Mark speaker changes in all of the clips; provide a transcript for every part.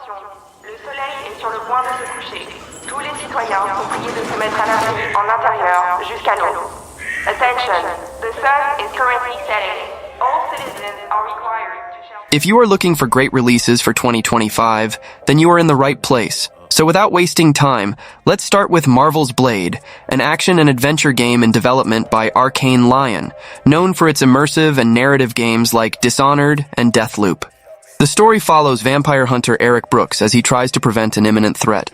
Speaker 1: Attention, le soleil est sur le point de se coucher. Tous les citoyens sont priés de se mettre à l'abri en intérieur jusqu'à l'aube. Attention, the sun is currently setting. All citizens are required to shelter.
Speaker 2: If you are looking for great releases for 2025, then you are in the right place. So without wasting time, let's start with Marvel's Blade, an action and adventure game in development by Arcane Lion, known for its immersive and narrative games like Dishonored and Deathloop. The story follows vampire hunter Eric Brooks as he tries to prevent an imminent threat.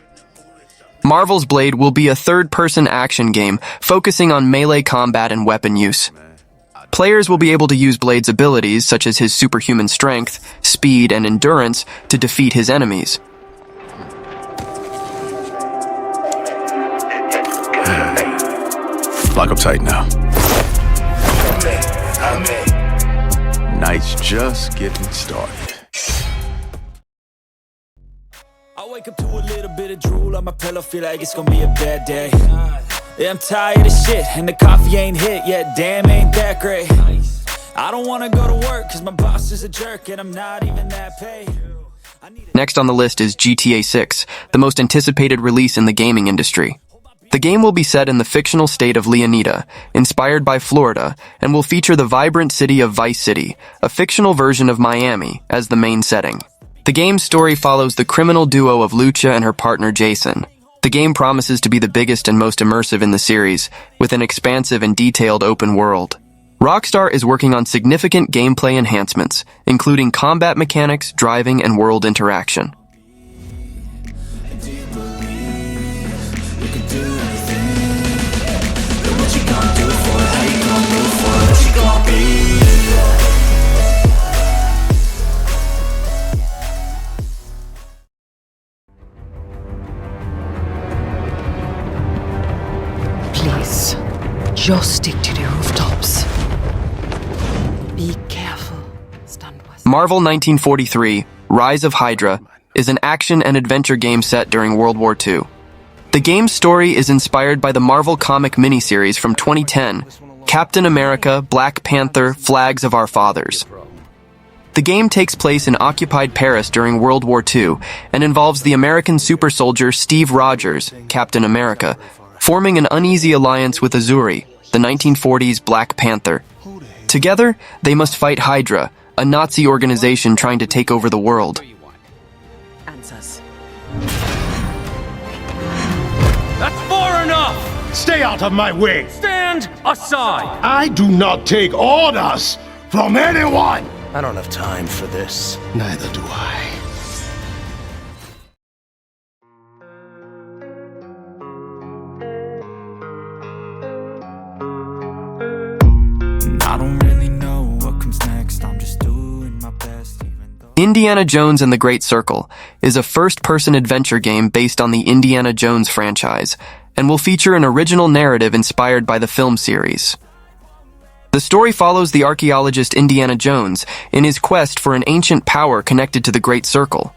Speaker 2: Marvel's Blade will be a third-person action game focusing on melee combat and weapon use. Players will be able to use Blade's abilities, such as his superhuman strength, speed, and endurance, to defeat his enemies.
Speaker 3: Lock up tight now. Night's just getting started.
Speaker 4: I wake up to a little bit of drool on my pillow, feel like it's gonna be a bad day. Yeah, I'm tired of shit, and the coffee ain't hit yet, damn, ain't that great. I don't wanna go to work, cause my boss is a jerk, and I'm not even that paid.
Speaker 2: Next on the list is GTA 6, the most anticipated release in the gaming industry. The game will be set in the fictional state of Leonida, inspired by Florida, and will feature the vibrant city of Vice City, a fictional version of Miami, as the main setting. The game's story follows the criminal duo of Lucha and her partner Jason. The game promises to be the biggest and most immersive in the series, with an expansive and detailed open world. Rockstar is working on significant gameplay enhancements, including combat mechanics, driving, and world interaction.
Speaker 5: Please, just stick to the rooftops. Be careful.
Speaker 2: Marvel 1943, Rise of Hydra, is an action and adventure game set during World War II. The game's story is inspired by the Marvel comic miniseries from 2010, Captain America, Black Panther, Flags of Our Fathers. The game takes place in occupied Paris during World War II and involves the American super soldier Steve Rogers, Captain America, forming an uneasy alliance with Azuri, the 1940s Black Panther. Together, they must fight Hydra, a Nazi organization trying to take over the world.
Speaker 5: Answers.
Speaker 6: That's far enough!
Speaker 7: Stay out of my way!
Speaker 6: Stand aside!
Speaker 7: I do not take orders from anyone!
Speaker 8: I don't have time for this.
Speaker 7: Neither do I.
Speaker 4: I don't really know what comes next, I'm just doing my best.
Speaker 2: Indiana Jones and the Great Circle is a first-person adventure game based on the Indiana Jones franchise and will feature an original narrative inspired by the film series. The story follows the archaeologist Indiana Jones in his quest for an ancient power connected to the Great Circle.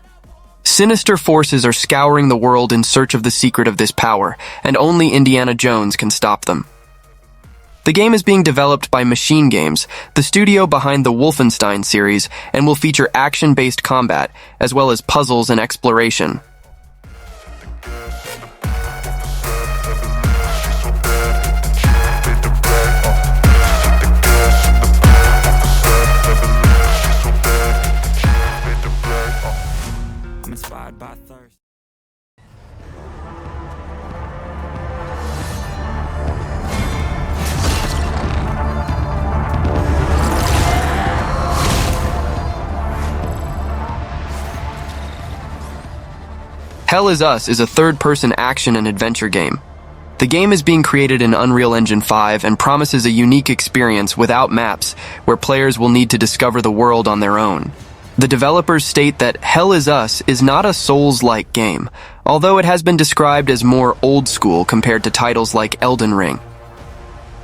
Speaker 2: Sinister forces are scouring the world in search of the secret of this power, and only Indiana Jones can stop them. The game is being developed by Machine Games, the studio behind the Wolfenstein series, and will feature action-based combat, as well as puzzles and exploration.
Speaker 4: I'm inspired by thirst.
Speaker 2: Hell Is Us is a third-person action and adventure game. The game is being created in Unreal Engine 5 and promises a unique experience without maps, where players will need to discover the world on their own. The developers state that Hell Is Us is not a Souls-like game, although it has been described as more old-school compared to titles like Elden Ring.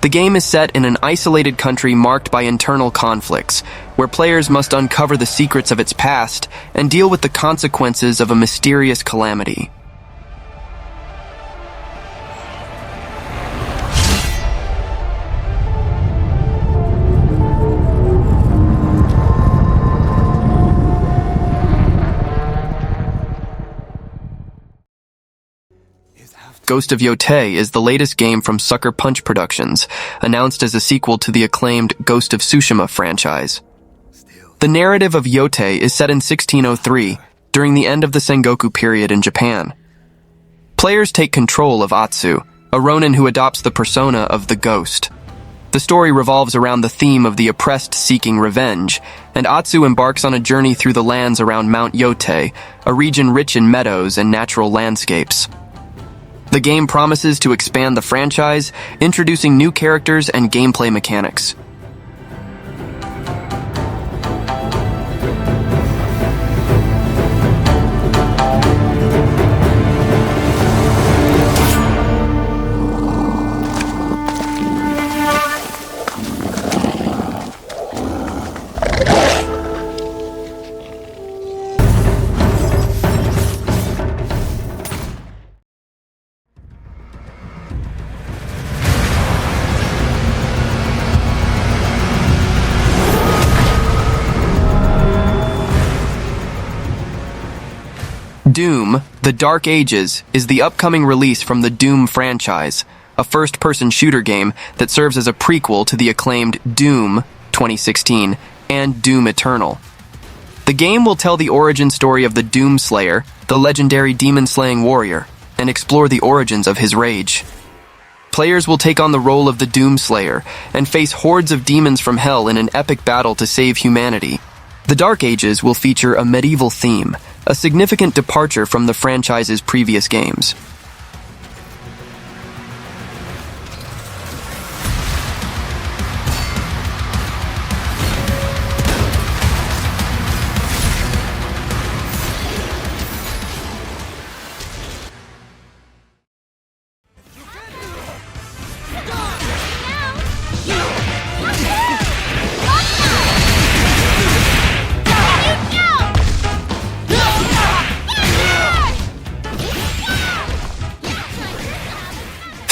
Speaker 2: The game is set in an isolated country marked by internal conflicts, where players must uncover the secrets of its past and deal with the consequences of a mysterious calamity. Ghost of Yotei is the latest game from Sucker Punch Productions, announced as a sequel to the acclaimed Ghost of Tsushima franchise. The narrative of Yotei is set in 1603, during the end of the Sengoku period in Japan. Players take control of Atsu, a ronin who adopts the persona of the Ghost. The story revolves around the theme of the oppressed seeking revenge, and Atsu embarks on a journey through the lands around Mount Yotei, a region rich in meadows and natural landscapes. The game promises to expand the franchise, introducing new characters and gameplay mechanics. Doom: The Dark Ages is the upcoming release from the Doom franchise, a first-person shooter game that serves as a prequel to the acclaimed Doom 2016 and Doom Eternal. The game will tell the origin story of the Doom Slayer, the legendary demon-slaying warrior, and explore the origins of his rage. Players will take on the role of the Doom Slayer and face hordes of demons from hell in an epic battle to save humanity. The Dark Ages will feature a medieval theme, a significant departure from the franchise's previous games.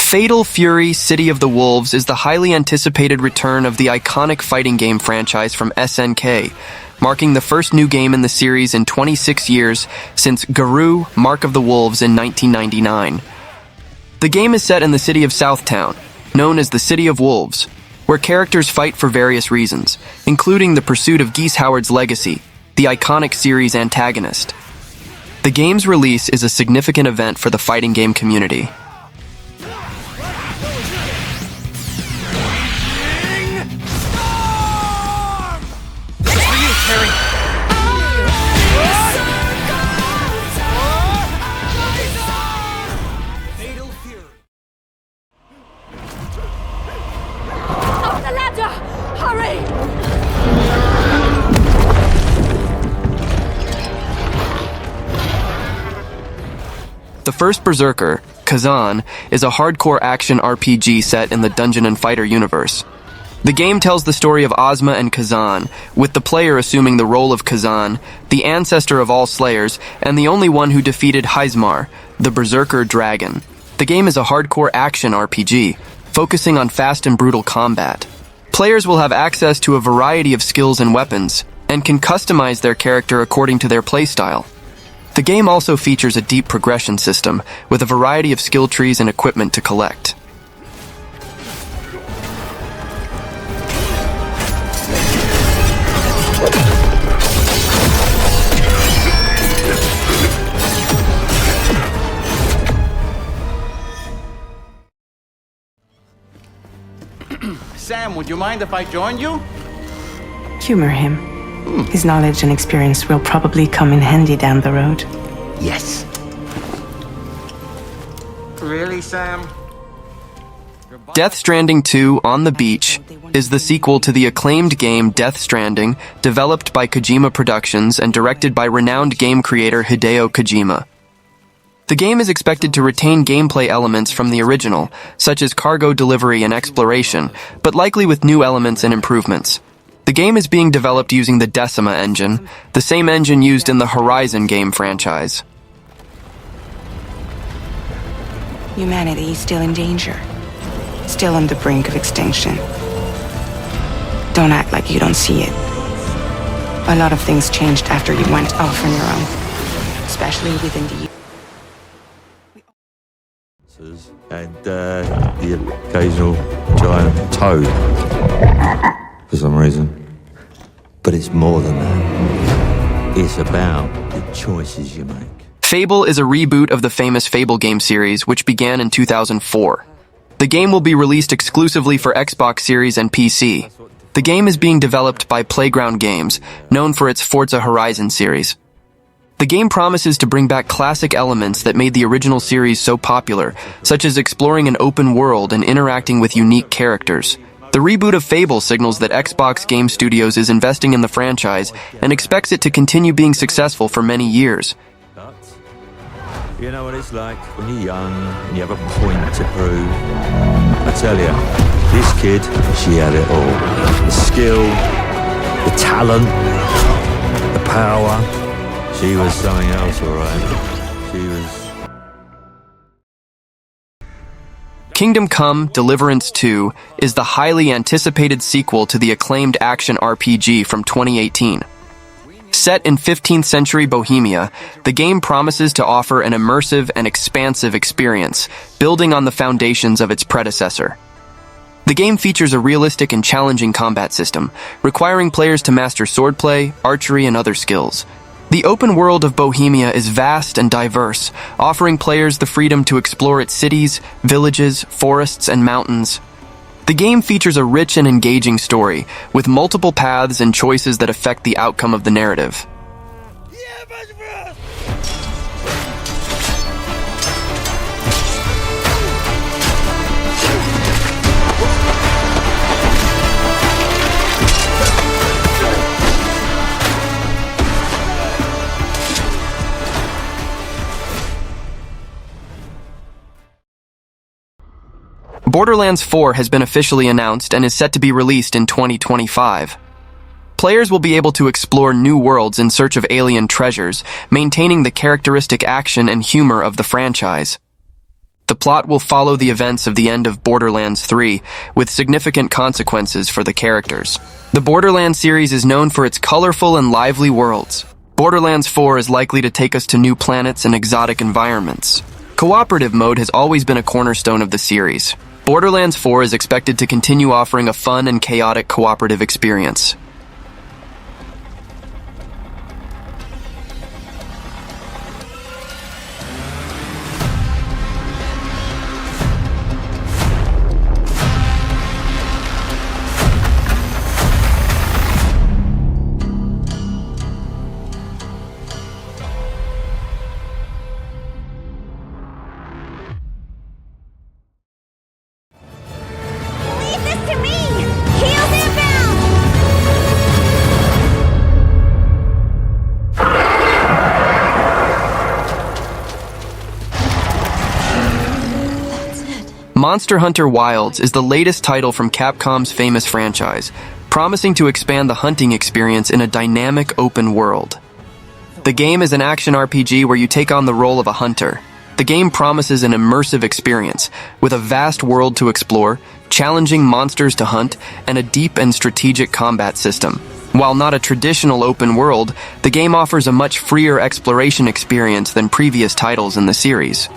Speaker 2: Fatal Fury: City of the Wolves is the highly anticipated return of the iconic fighting game franchise from SNK, marking the first new game in the series in 26 years since Garou: Mark of the Wolves in 1999. The game is set in the city of Southtown, known as the City of Wolves, where characters fight for various reasons, including the pursuit of Geese Howard's legacy, the iconic series antagonist. The game's release is a significant event for the fighting game community. The first Berserker, Khazan, is a hardcore action RPG set in the Dungeon & Fighter universe. The game tells the story of Ozma and Khazan, with the player assuming the role of Khazan, the ancestor of all slayers, and the only one who defeated Heismar, the Berserker dragon. The game is a hardcore action RPG, focusing on fast and brutal combat. Players will have access to a variety of skills and weapons, and can customize their character according to their playstyle. The game also features a deep progression system, with a variety of skill trees and equipment to collect.
Speaker 9: Sam, would you mind if I joined you?
Speaker 10: Humor him. His knowledge and experience will probably come in handy down the road.
Speaker 9: Yes. Really, Sam?
Speaker 2: Death Stranding 2 On the Beach is the sequel to the acclaimed game Death Stranding, developed by Kojima Productions and directed by renowned game creator Hideo Kojima. The game is expected to retain gameplay elements from the original, such as cargo delivery and exploration, but likely with new elements and improvements. The game is being developed using the Decima engine, the same engine used in the Horizon game franchise.
Speaker 10: Humanity is still in danger. Still on the brink of extinction. Don't act like you don't see it. A lot of things changed after you went off on your own. Especially within the
Speaker 11: monsters and the occasional giant toad for some reason. But it's more than that. It's about the choices you make.
Speaker 2: Fable is a reboot of the famous Fable game series, which began in 2004. The game will be released exclusively for Xbox Series and PC. The game is being developed by Playground Games, known for its Forza Horizon series. The game promises to bring back classic elements that made the original series so popular, such as exploring an open world and interacting with unique characters. The reboot of Fable signals that Xbox Game Studios is investing in the franchise and expects it to continue being successful for many years.
Speaker 11: You know what it's like when you're young and you have a point to prove. I tell you, this kid, she had it all. The skill, the talent, the power. She was something else, all right. She was...
Speaker 2: Kingdom Come: Deliverance 2 is the highly anticipated sequel to the acclaimed action RPG from 2018. Set in 15th century Bohemia, the game promises to offer an immersive and expansive experience, building on the foundations of its predecessor. The game features a realistic and challenging combat system, requiring players to master swordplay, archery, and other skills. The open world of Bohemia is vast and diverse, offering players the freedom to explore its cities, villages, forests, and mountains. The game features a rich and engaging story, with multiple paths and choices that affect the outcome of the narrative. Borderlands 4 has been officially announced and is set to be released in 2025. Players will be able to explore new worlds in search of alien treasures, maintaining the characteristic action and humor of the franchise. The plot will follow the events of the end of Borderlands 3, with significant consequences for the characters. The Borderlands series is known for its colorful and lively worlds. Borderlands 4 is likely to take us to new planets and exotic environments. Cooperative mode has always been a cornerstone of the series. Borderlands 4 is expected to continue offering a fun and chaotic cooperative experience. Monster Hunter Wilds is the latest title from Capcom's famous franchise, promising to expand the hunting experience in a dynamic open world. The game is an action RPG where you take on the role of a hunter. The game promises an immersive experience, with a vast world to explore, challenging monsters to hunt, and a deep and strategic combat system. While not a traditional open world, the game offers a much freer exploration experience than previous titles in the series.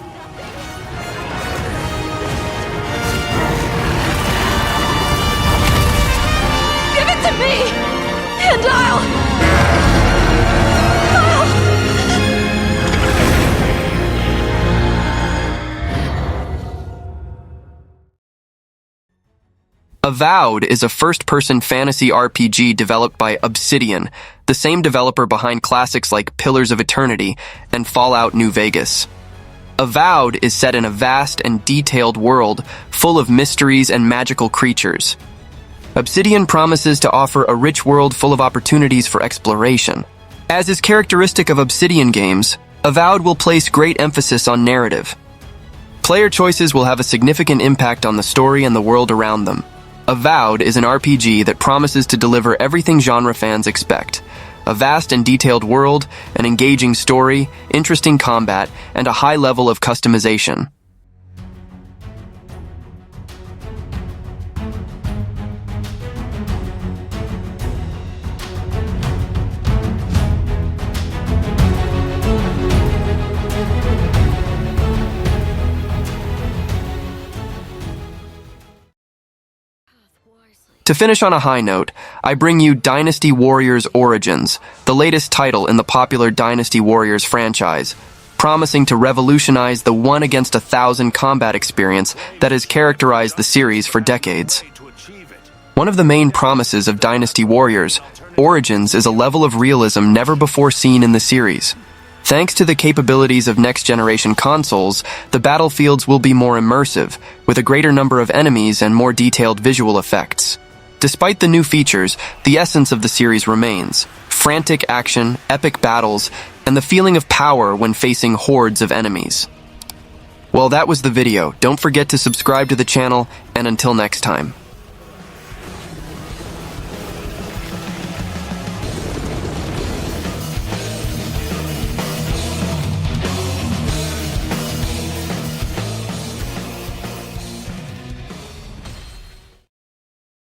Speaker 2: Avowed is a first-person fantasy RPG developed by Obsidian, the same developer behind classics like Pillars of Eternity and Fallout New Vegas. Avowed is set in a vast and detailed world full of mysteries and magical creatures. Obsidian promises to offer a rich world full of opportunities for exploration. As is characteristic of Obsidian games, Avowed will place great emphasis on narrative. Player choices will have a significant impact on the story and the world around them. Avowed is an RPG that promises to deliver everything genre fans expect: a vast and detailed world, an engaging story, interesting combat, and a high level of customization. To finish on a high note, I bring you Dynasty Warriors Origins, the latest title in the popular Dynasty Warriors franchise, promising to revolutionize the 1 against 1,000 combat experience that has characterized the series for decades. One of the main promises of Dynasty Warriors, Origins, is a level of realism never before seen in the series. Thanks to the capabilities of next-generation consoles, the battlefields will be more immersive, with a greater number of enemies and more detailed visual effects. Despite the new features, the essence of the series remains: frantic action, epic battles, and the feeling of power when facing hordes of enemies. Well, that was the video. Don't forget to subscribe to the channel, and until next time.